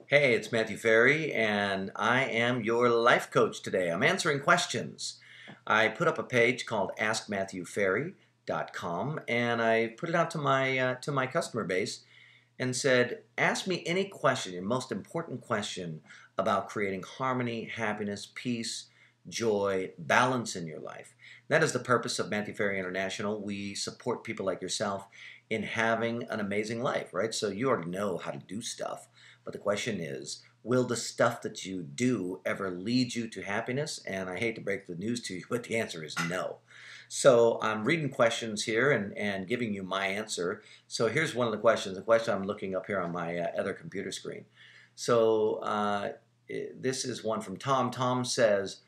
Hey, it's Matthew Ferry, and I am your life coach today. I'm answering questions. I put up a page called AskMatthewFerry.com, and I put it out to my customer base and said, ask me any question, your most important question about creating harmony, happiness, peace, joy, balance in your life. That is the purpose of Matthew Ferry International. We support people like yourself in having an amazing life, right? So you already know how to do stuff, but the question is, will the stuff that you do ever lead you to happiness? And I hate to break the news to you, but the answer is no. So I'm reading questions here and giving you my answer. So here's one of the questions, the question I'm looking up here on my other computer screen. So this is one from Tom. Tom says,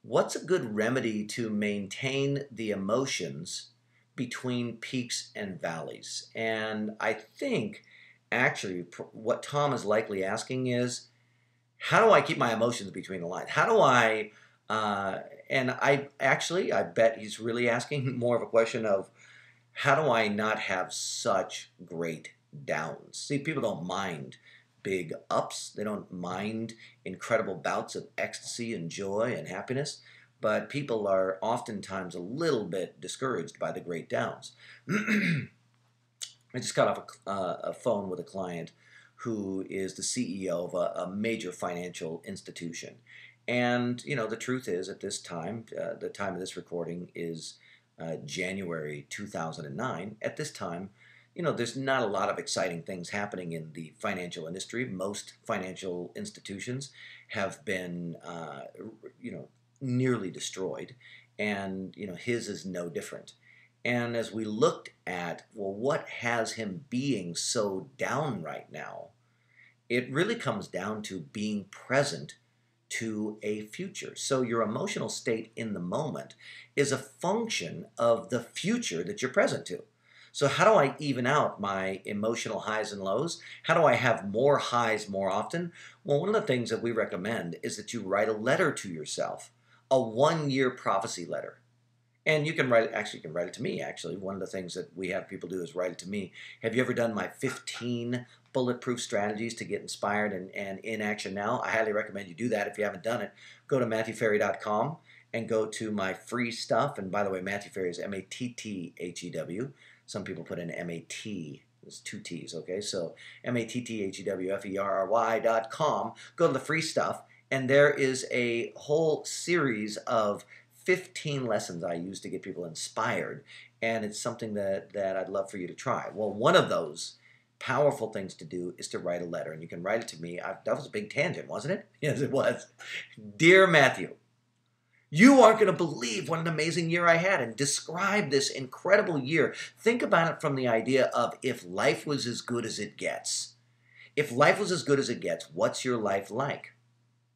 what's a good remedy to maintain the emotions between peaks and valleys? And I think actually what Tom is likely asking is, how do I keep my emotions between the lines? How do I, and I bet he's really asking more of a question of, how do I not have such great downs? See, people don't mind big ups. They don't mind incredible bouts of ecstasy and joy and happiness, but people are oftentimes a little bit discouraged by the great downs. I just got off a phone with a client who is the CEO of a major financial institution. And, you know, the truth is at this time, the time of this recording is January 2009. At this time, you know, there's not a lot of exciting things happening in the financial industry. Most financial institutions have been, nearly destroyed. And, you know, his is no different. And as we looked at, well, what has him being so down right now, it really comes down to being present to a future. So your emotional state in the moment is a function of the future that you're present to. So how do I even out my emotional highs and lows? How do I have more highs more often? Well, one of the things that we recommend is that you write a letter to yourself, a 1-year prophecy letter. And you can write it, actually, you can write it to me, actually. One of the things that we have people do is write it to me. Have you ever done my 15 bulletproof strategies to get inspired and in action now? I highly recommend you do that. If you haven't done it, go to MatthewFerry.com and go to my free stuff. And by the way, Matthew Ferry is M-A-T-T-H-E-W. Some people put in M-A-T. There's 2 T's, okay? So MatthewFerry.com. Go to the free stuff, and there is a whole series of 15 lessons I use to get people inspired, and it's something that I'd love for you to try. Well, one of those powerful things to do is to write a letter, and you can write it to me. That was a big tangent, wasn't it? Yes, it was. Dear Matthew, you aren't going to believe what an amazing year I had, and describe this incredible year. Think about it from the idea of, if life was as good as it gets. If life was as good as it gets, what's your life like?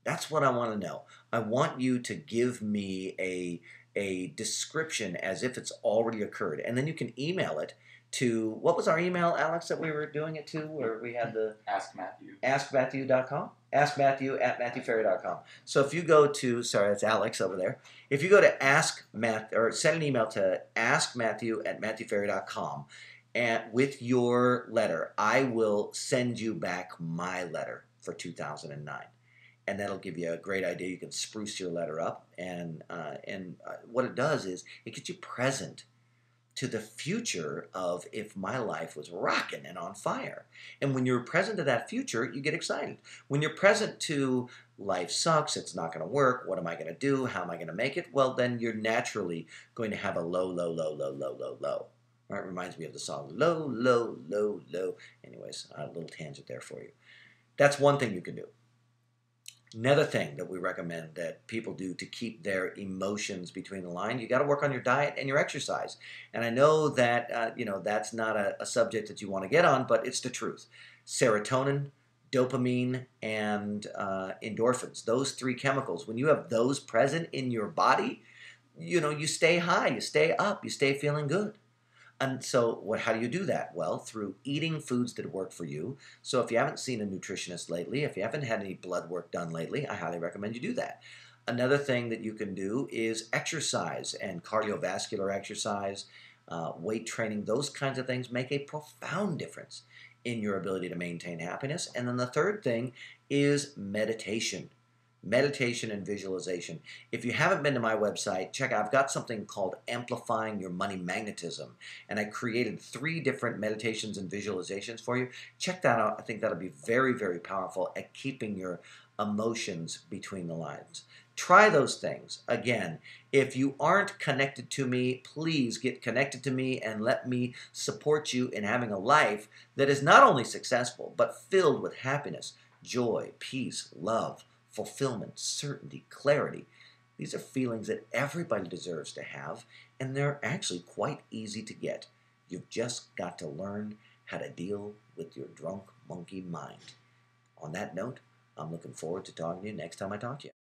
That's what I want to know. I want you to give me a description as if it's already occurred. And then you can email it to, what was our email, Alex, that we were doing it to, where we had the Ask Matthew. AskMatthew.com? AskMatthew@MatthewFerry.com. So if you go to, sorry, that's Alex over there. If you go to or send an email to AskMatthew@MatthewFerry.com, and with your letter, I will send you back my letter for 2009. And that'll give you a great idea. You can spruce your letter up, and what it does is it gets you present to the future of, if my life was rocking and on fire. And when you're present to that future, you get excited. When you're present to life sucks, it's not going to work, what am I going to do, how am I going to make it? Well, then you're naturally going to have a low, low, low, low, low, low, low. All right, reminds me of the song Low, Low, Low, Low. Anyways, a little tangent there for you. That's one thing you can do. Another thing that we recommend that people do to keep their emotions between the line, you got to work on your diet and your exercise. And I know that that's not a subject that you want to get on, but it's the truth. Serotonin, dopamine, and endorphins, those 3 chemicals, when you have those present in your body, you stay high, you stay up, you stay feeling good. And so how do you do that? Well, through eating foods that work for you. So if you haven't seen a nutritionist lately, if you haven't had any blood work done lately, I highly recommend you do that. Another thing that you can do is exercise, and cardiovascular exercise, weight training. Those kinds of things make a profound difference in your ability to maintain happiness. And then the third thing is meditation. Meditation and visualization. If you haven't been to my website, check out, I've got something called Amplifying Your Money Magnetism. And I created 3 different meditations and visualizations for you. Check that out. I think that'll be very, very powerful at keeping your emotions between the lines. Try those things. Again, if you aren't connected to me, please get connected to me and let me support you in having a life that is not only successful, but filled with happiness, joy, peace, love, fulfillment, certainty, clarity. These are feelings that everybody deserves to have, and they're actually quite easy to get. You've just got to learn how to deal with your drunk monkey mind. On that note, I'm looking forward to talking to you next time I talk to you.